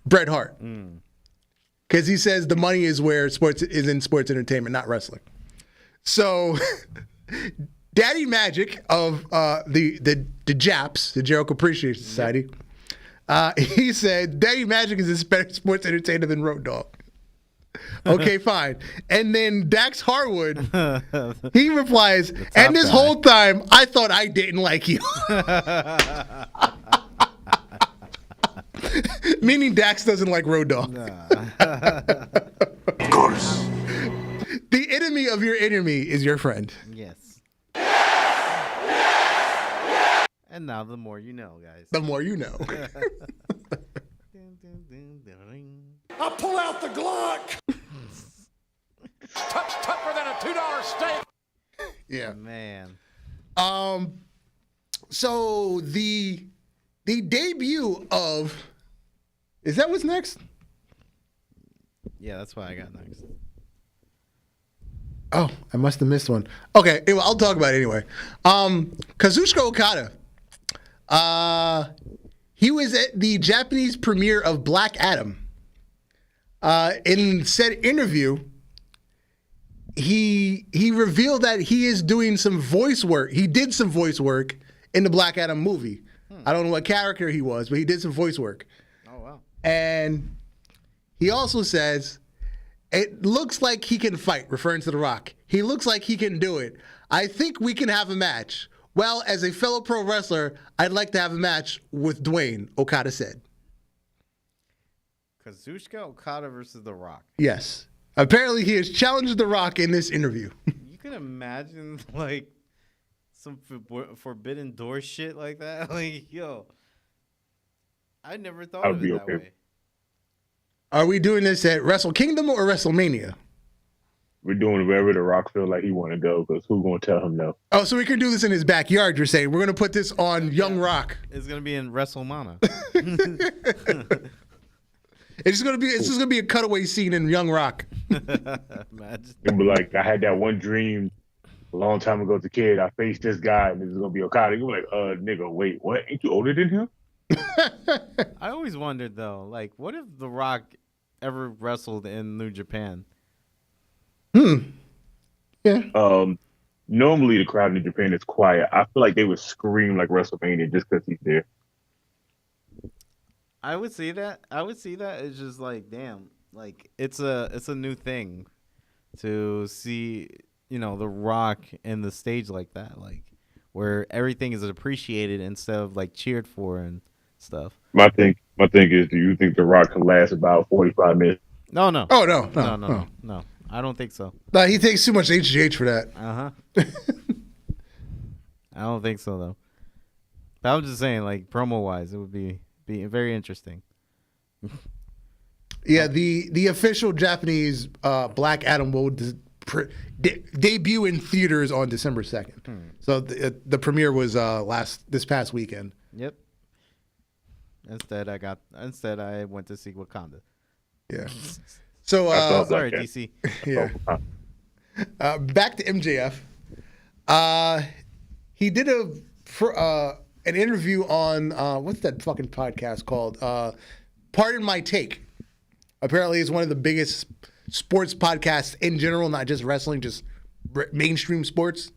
Bret Hart. Because he says the money is where sports is in sports entertainment, not wrestling. So Daddy Magic of the Japs, the Jericho Appreciation Society, he said Daddy Magic is a better sports entertainer than Road Dogg. Okay, fine. And then Dax Harwood, he replies, and this whole time, I thought I didn't like you. Meaning Dax doesn't like Road Dogg. Of course. The enemy of your enemy is your friend. Yes. And now the more you know, guys. The more you know. I'll pull out the Glock. Touch tougher than a $2 steak. Yeah. Man. So the debut of, is that what's next? Yeah, that's what I got next. Oh, I must have missed one. Okay, anyway, I'll talk about it anyway. Kazuchika Okada. He was at the Japanese premiere of Black Adam. In said interview, he revealed that he is doing some voice work. He did some voice work in the Black Adam movie. I don't know what character he was, but he did some voice work. Oh, wow. And he also says, it looks like he can fight, referring to The Rock. He looks like he can do it. I think we can have a match. Well, as a fellow pro wrestler, I'd like to have a match with Dwayne, Okada said. Kazuchika Okada versus The Rock. Yes. Apparently, he has challenged The Rock in this interview. You can imagine, like, some forbidden door shit like that? Like, yo. I never thought of it that way. Are we doing this at Wrestle Kingdom or WrestleMania? We're doing wherever The Rock feel like he want to go, because who's going to tell him no? Oh, so we can do this in his backyard, you're saying. We're going to put this on Young Rock. It's going to be in WrestleMania. It's just gonna be a cutaway scene in Young Rock. Imagine. It'll be like, I had that one dream a long time ago as a kid. I faced this guy, and this is going to be Okada. You're like, nigga, wait, what? Ain't you older than him? I always wondered, though, like, what if The Rock ever wrestled in New Japan? Yeah. Normally, the crowd in Japan is quiet. I feel like they would scream like WrestleMania just because he's there. I would see that. It's just like, damn, like it's a new thing to see, The Rock in the stage like that, like where everything is appreciated instead of like cheered for and stuff. My thing is, do you think The Rock can last about 45 minutes? No. Oh no. No. I don't think so. No, he takes too much HGH for that. I don't think so though. But I'm just saying, like promo wise, it would be very interesting. Yeah, the official Japanese Black Adam will debut in theaters on December 2nd. So the premiere was this past weekend. Yep. Instead, I went to see Wakanda. Yeah. So sorry, DC. Yeah. Back to MJF. He did an interview on what's that fucking podcast called? Pardon My Take. Apparently, it's one of the biggest sports podcasts in general, not just wrestling, just mainstream sports.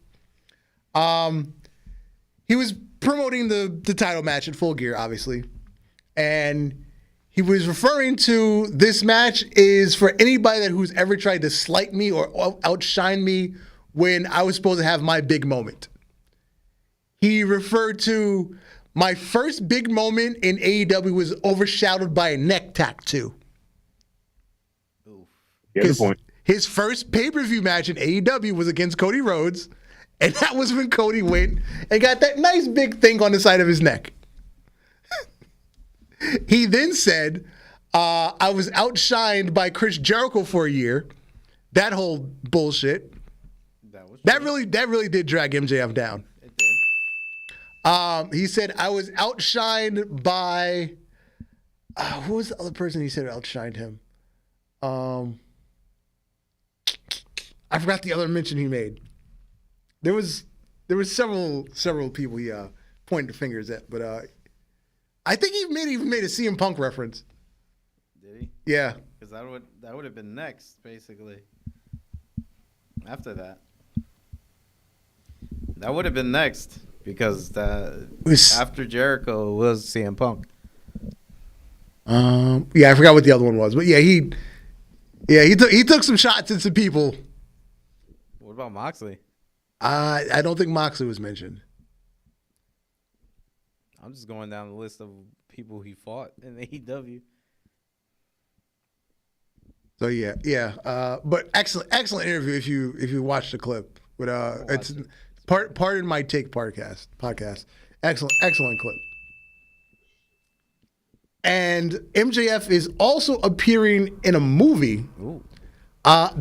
He was promoting the title match at Full Gear, obviously, and he was referring to this match is for anybody who's ever tried to slight me or outshine me when I was supposed to have my big moment. He referred to my first big moment in AEW was overshadowed by a neck tattoo. Yeah, good point. His first pay-per-view match in AEW was against Cody Rhodes, and that was when Cody went and got that nice big thing on the side of his neck. He then said, I was outshined by Chris Jericho for a year. That whole bullshit. That really did drag MJF down. It did. He said, I was outshined by who was the other person he said outshined him? I forgot the other mention he made. There was several people he pointed fingers at, but I think he even made a CM Punk reference. Did he? Yeah. Because that would have been next, basically. After that. That would have been next because after Jericho was CM Punk. Yeah, I forgot what the other one was, but he took some shots at some people. What about Moxley? I don't think Moxley was mentioned. I'm just going down the list of people he fought in AEW. So yeah. But excellent interview if you watch the clip. But it's Pardon My Take podcast. Excellent clip. And MJF is also appearing in a movie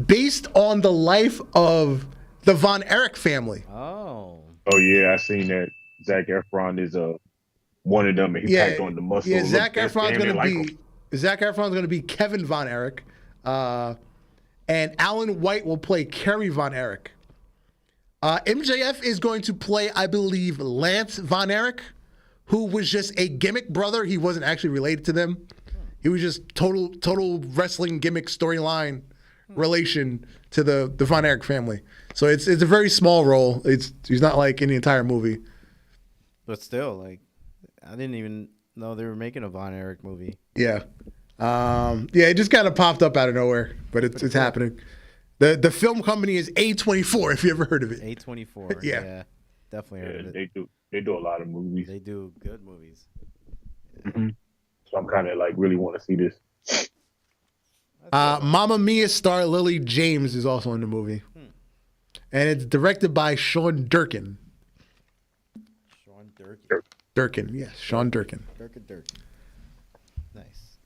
based on the life of the Von Erich family. Oh yeah, I seen that. Zac Efron is one of them, and he packed on the muscle. Yeah, Zac Efron's gonna be Kevin Von Erich, and Alan White will play Kerry Von Erich. MJF is going to play, I believe, Lance Von Erich, who was just a gimmick brother. He wasn't actually related to them. He was just total wrestling gimmick storyline relation to the Von Erich family. So it's a very small role. He's not like in the entire movie. But still, like, I didn't even know they were making a Von Erich movie. Yeah. It just kind of popped up out of nowhere, but it's happening. The film company is A24, if you ever heard of it. A24. Yeah. Definitely heard of it. They do a lot of movies. They do good movies. Mm-hmm. So I'm kind of like really want to see this. Mamma Mia star Lily James is also in the movie. And it's directed by Sean Durkin. Sean Durkin. Durkin, yes. Sean Durkin. Durkin. Nice.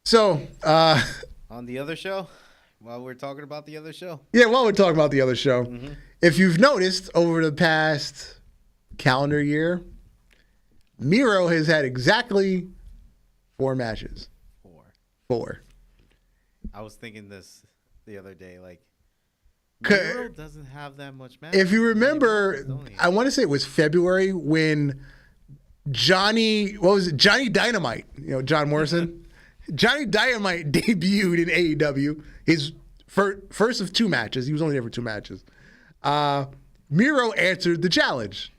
So, on the other show? While we're talking about the other show? Yeah, while we're talking about the other show. Mm-hmm. If you've noticed, over the past calendar year, Miro has had exactly 4 matches. 4. I was thinking this the other day, like, Miro doesn't have that much match. If you remember, I want to say it was February when Johnny Dynamite, John Morrison, Johnny Dynamite debuted in AEW. His first of 2 matches. He was only there for 2 matches. Miro answered the challenge.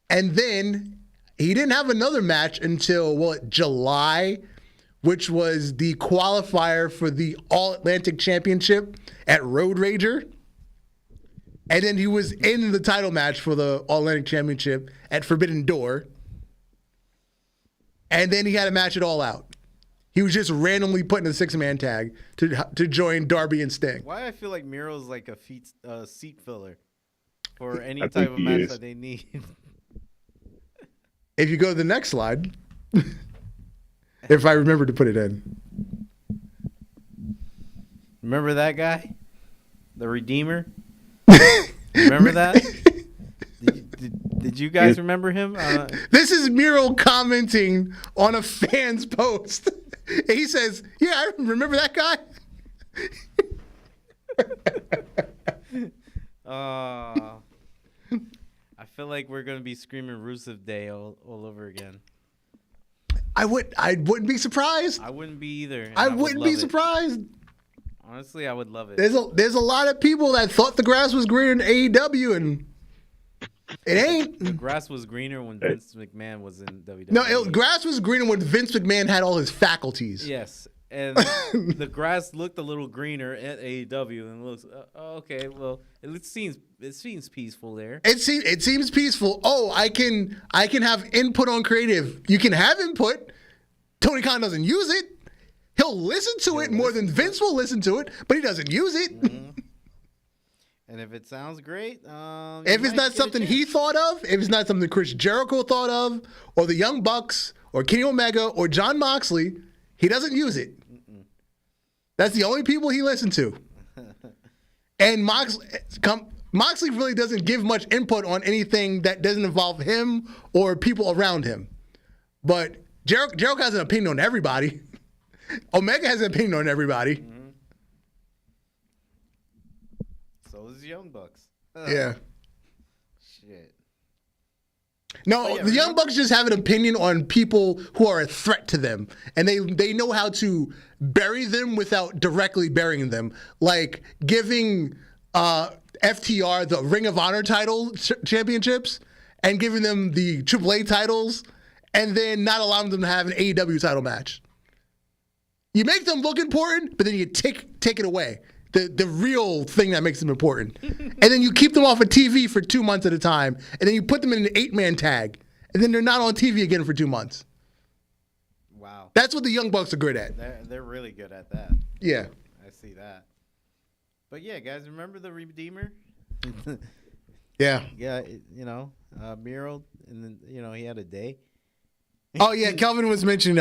And then he didn't have another match until, July, which was the qualifier for the All-Atlantic Championship at Road Rager. And then he was in the title match for the All-Atlantic Championship at Forbidden Door. And then he had a match at All Out. He was just randomly put in a 6-man tag to join Darby and Sting. Why I feel like Miro's like a seat filler for any I type think of he match is. that they need. If you go to the next slide, if I remember to put it in. Remember that guy? The Redeemer? Remember that? Did you guys remember him? This is Miro commenting on a fan's post. He says, yeah, I remember that guy. I feel like we're going to be screaming Rusev Day all over again. I wouldn't be surprised. I wouldn't be either. I wouldn't be surprised. Honestly, I would love it. There's a lot of people that thought the grass was greener in AEW, and it ain't. The grass was greener when Vince McMahon was in WWE. No, grass was greener when Vince McMahon had all his faculties. Yes, and the grass looked a little greener at AEW, and looks okay. Well, it seems peaceful there. It seems peaceful. Oh, I can have input on creative. You can have input. Tony Khan doesn't use it. He'll listen to it more than Vince will listen to it, but he doesn't use it. Mm-hmm. And if it sounds great, if it's not something he thought of, if it's not something Chris Jericho thought of, or the Young Bucks, or Kenny Omega, or John Moxley, he doesn't use it. That's the only people he listened to. And Moxley really doesn't give much input on anything that doesn't involve him or people around him. But Jericho has an opinion on everybody. Omega has an opinion on everybody. Mm-hmm. So does Young Bucks. Yeah. Shit. No, the Young Bucks just have an opinion on people who are a threat to them. And they know how to bury them without directly burying them. Like giving FTR the Ring of Honor title championships and giving them the AAA titles and then not allowing them to have an AEW title match. You make them look important, but then you take it away. The real thing that makes them important. And then you keep them off of TV for 2 months at a time. And then you put them in an 8-man tag. And then they're not on TV again for 2 months. Wow. That's what the Young Bucks are good at. They're really good at that. Yeah. I see that. But yeah, guys, remember the Redeemer? Yeah. Yeah, Miro, and then, he had a day. Oh, yeah. Kelvin was mentioning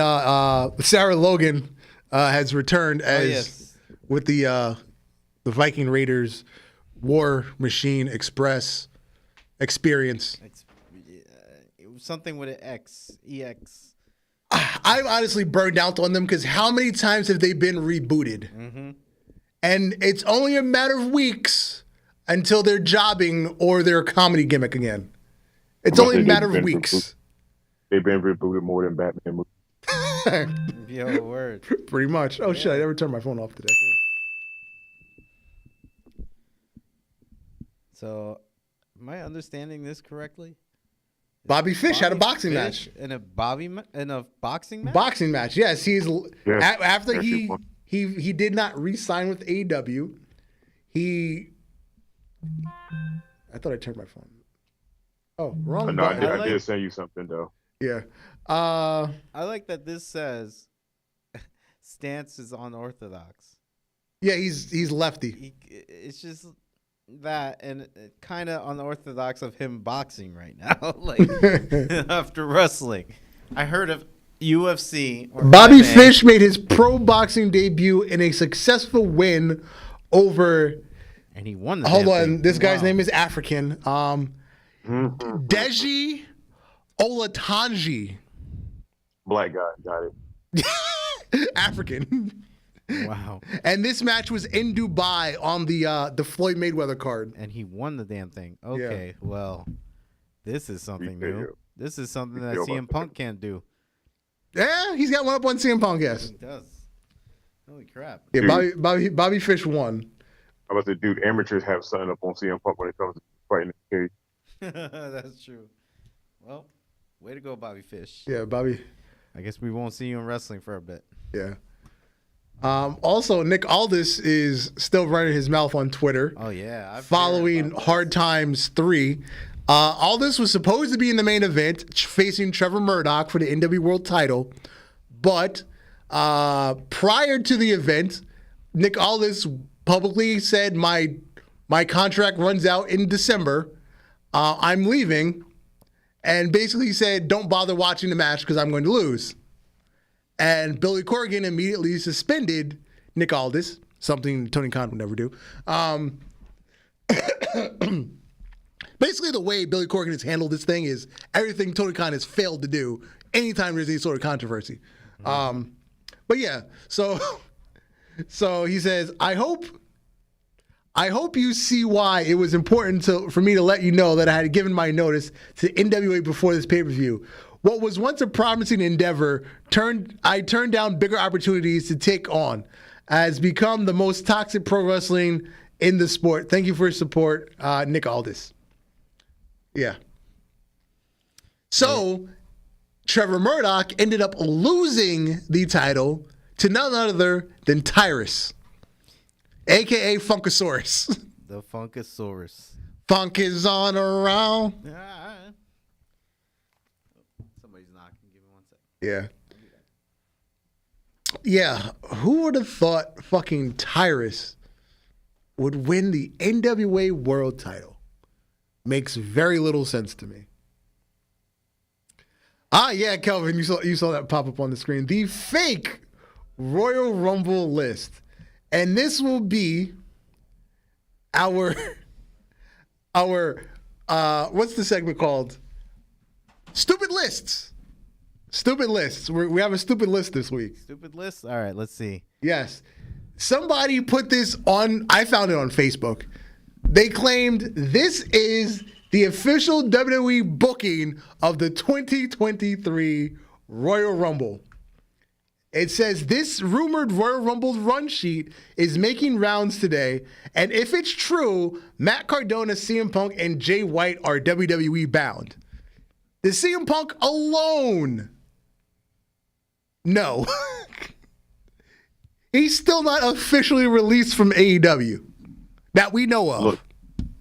Sarah Logan has returned as with the Viking Raiders War Machine Express experience. It was something with an X, EX. I'm honestly burned out on them because how many times have they been rebooted? Mm-hmm. And it's only a matter of weeks until they're jobbing or they're a comedy gimmick again. It's only a matter of weeks. They've been rebooted more than Batman movies. Yo, word. Pretty much. Oh, shit. I never turned my phone off today. So, am I understanding this correctly? Bobby Fish had a boxing match. In a boxing match? Boxing match. Yes, after he did not re-sign with AEW. I thought I turned my phone. Oh, wrong No, button. I did send you something though. Yeah. I like that this says stance is unorthodox. Yeah, he's lefty. It's just that, and kind of unorthodox of him boxing right now, like after wrestling. I heard of UFC. Bobby Fish made his pro boxing debut in a successful win over. And he won the Hold on, thing. this guy's name is African. Deji Olatunji. Black guy, got it. African. Wow. And this match was in Dubai on the Floyd Mayweather card. And he won the damn thing. Okay, well, this is something new. This is something that CM Punk can't do. Yeah, he's got one up on CM Punk, yes. He does. Holy crap. Yeah, Bobby Fish won. I was the dude, amateurs have something up on CM Punk when it comes to fighting in the cage. That's true. Well, way to go, Bobby Fish. Yeah, Bobby. I guess we won't see you in wrestling for a bit. Yeah. Also, Nick Aldis is still running his mouth on Twitter. Oh yeah, following Hard Times 3. Aldis was supposed to be in the main event, facing Trevor Murdoch for the NWA World title, but prior to the event, Nick Aldis publicly said, "My contract runs out in December. I'm leaving," and basically said, "Don't bother watching the match because I'm going to lose." And Billy Corgan immediately suspended Nick Aldis, something Tony Khan would never do. Basically, the way Billy Corgan has handled this thing is everything Tony Khan has failed to do anytime there's any sort of controversy. But yeah, so he says, I hope you see why it was important for me to let you know that I had given my notice to NWA before this pay-per-view. What was once a promising endeavor, I turned down bigger opportunities to take on, has become the most toxic pro wrestling in the sport. Thank you for your support, Nick Aldis. Yeah. So, Trevor Murdoch ended up losing the title to none other than Tyrus, a.k.a. Funkasaurus. The Funkasaurus. Funk is on around. Somebody's knocking. Give me 1 second. Yeah. Yeah. Who would have thought fucking Tyrus would win the NWA World title? Makes very little sense to me. Yeah, Kelvin, you saw that pop up on the screen. The fake Royal Rumble list. And this will be our what's the segment called? Stupid lists. Stupid lists. We have a stupid list this week. Stupid list? All right, let's see. Yes. Somebody put this on, I found it on Facebook. They claimed this is the official WWE booking of the 2023 Royal Rumble. It says this rumored Royal Rumble run sheet is making rounds today, and if it's true, Matt Cardona, CM Punk, and Jay White are WWE bound. The CM Punk alone? No. He's still not officially released from AEW that we know of. Look,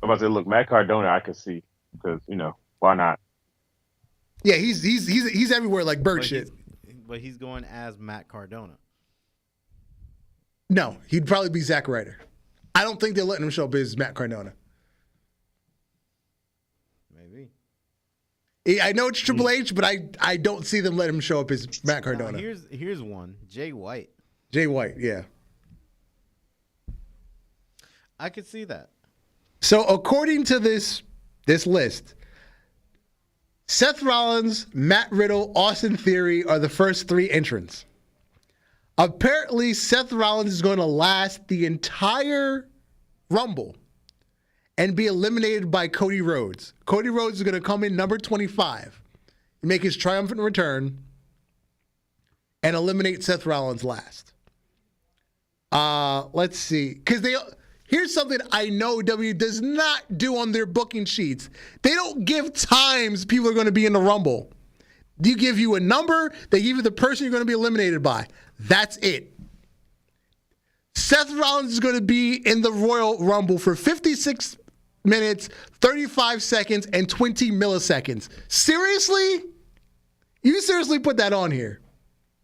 I'm about to say, Matt Cardona, I could see because why not? Yeah, he's everywhere like bird shit. But he's going as Matt Cardona. No, he'd probably be Zack Ryder. I don't think they're letting him show up as Matt Cardona. Maybe. I know it's Triple H, but I don't see them letting him show up as Matt Cardona. Here's one. Jay White. Jay White, yeah. I could see that. So according to this list, Seth Rollins, Matt Riddle, Austin Theory are the first 3 entrants. Apparently, Seth Rollins is going to last the entire Rumble and be eliminated by Cody Rhodes. Cody Rhodes is going to come in number 25 and make his triumphant return and eliminate Seth Rollins last. Let's see. Because here's something I know WWE does not do on their booking sheets. They don't give times people are going to be in the Rumble. They give you a number. They give you the person you're going to be eliminated by. That's it. Seth Rollins is going to be in the Royal Rumble for 56 minutes, 35 seconds, and 20 milliseconds. Seriously? You seriously put that on here?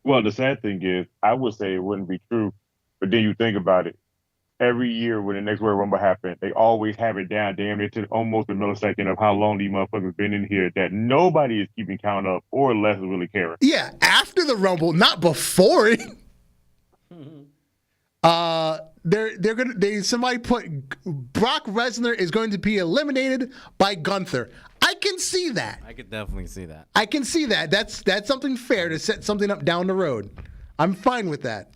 Well, the sad thing is, I would say it wouldn't be true, but then you think about it. Every year when the next Royal Rumble happens, they always have it down damn near to almost a millisecond of how long these motherfuckers been in here that nobody is keeping count of or less is really caring. Yeah, after the Rumble, not before it. Somebody put Brock Lesnar is going to be eliminated by Gunther. I can see that. I could definitely see that. I can see that. That's something fair to set something up down the road. I'm fine with that.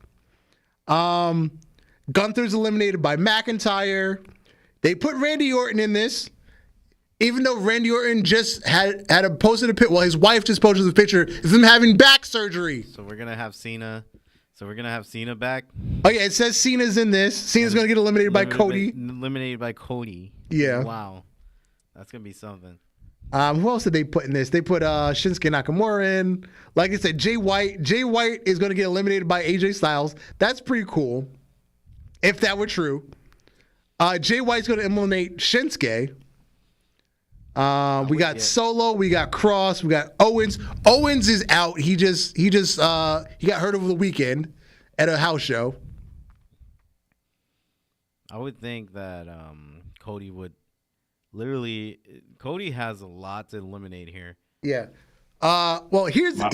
Gunther's eliminated by McIntyre. They put Randy Orton in this, even though Randy Orton just had posted a picture. Well, his wife just posted a picture of him having back surgery. So we're gonna have Cena. So we're gonna have Cena back. Oh yeah, it says Cena's in this. Cena's gonna get eliminated by Cody. Eliminated by Cody. Yeah. Wow, that's gonna be something. Who else did they put in this? They put Shinsuke Nakamura in. Like I said, Jay White. Jay White is going to get eliminated by AJ Styles. That's pretty cool. If that were true. Jay White's going to eliminate Shinsuke. We got Solo. We got Cross. We got Owens. Owens is out. He got hurt over the weekend at a house show. I would think that Cody would literally. Cody has a lot to eliminate here. Yeah. Well, here's my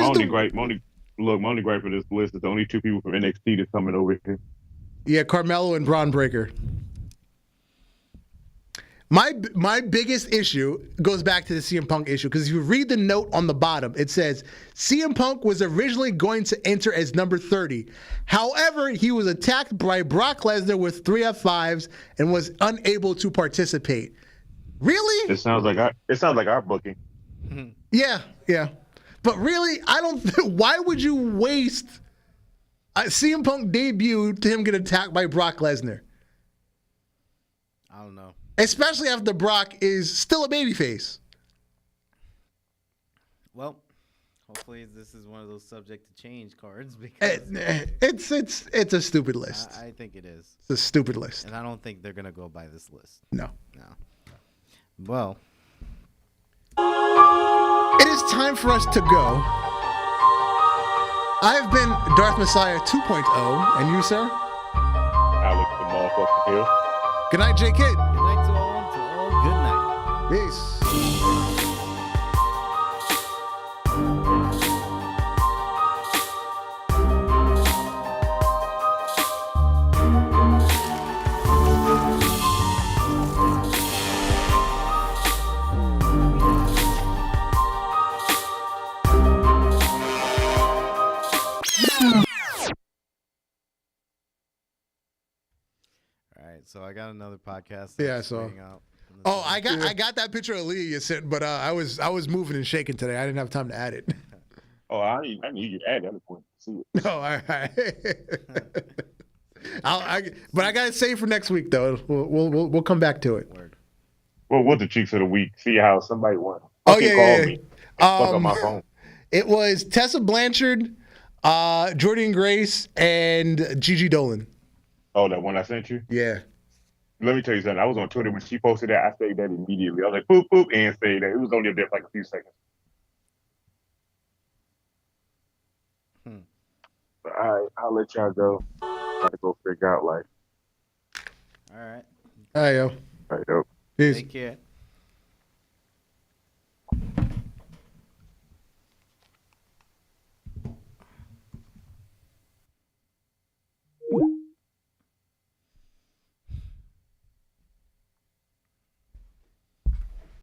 only gripe for this list is the only two people from NXT that's coming over here. Yeah, Carmelo and Braun Breaker. My biggest issue goes back to the CM Punk issue, because if you read the note on the bottom, it says CM Punk was originally going to enter as number 30. However, he was attacked by Brock Lesnar with 3 F5s and was unable to participate. Really? It sounds like our booking. Yeah. But really, I don't. Why would you waste a CM Punk debut to him get attacked by Brock Lesnar? I don't know. Especially after Brock is still a babyface. Well, hopefully this is one of those subject to change cards, because It's a stupid list. I think it is. It's a stupid list. And I don't think they're gonna go by this list. No. Well, it is time for us to go. I've been Darth Messiah 2.0, and you, sir? Alex the motherfucking Hill. Good night, J. Kid. good night to all. Good night. Peace. All right, so I got another podcast. Yeah, that's so- waiting out. Oh, I got that picture of Leah you sent, but I was moving and shaking today. I didn't have time to add it. Oh, I need you to add the other point to see it. Oh, all right. But I got it saved for next week, though. We'll come back to it. Word. Well, what the cheeks of the week? See how somebody won. Oh, Fucking yeah, call yeah. me. Fuck on my phone. It was Tessa Blanchard, Jordan Grace, and Gigi Dolan. Oh, that one I sent you? Yeah. Let me tell you something. I was on Twitter when she posted that. I saved that immediately. I was like, boop, boop, and saved that. It was only up there for like a few seconds. But all right, I'll let y'all go. Gotta go figure out life. All right. All right, yo. All right, dope. Peace. Take care.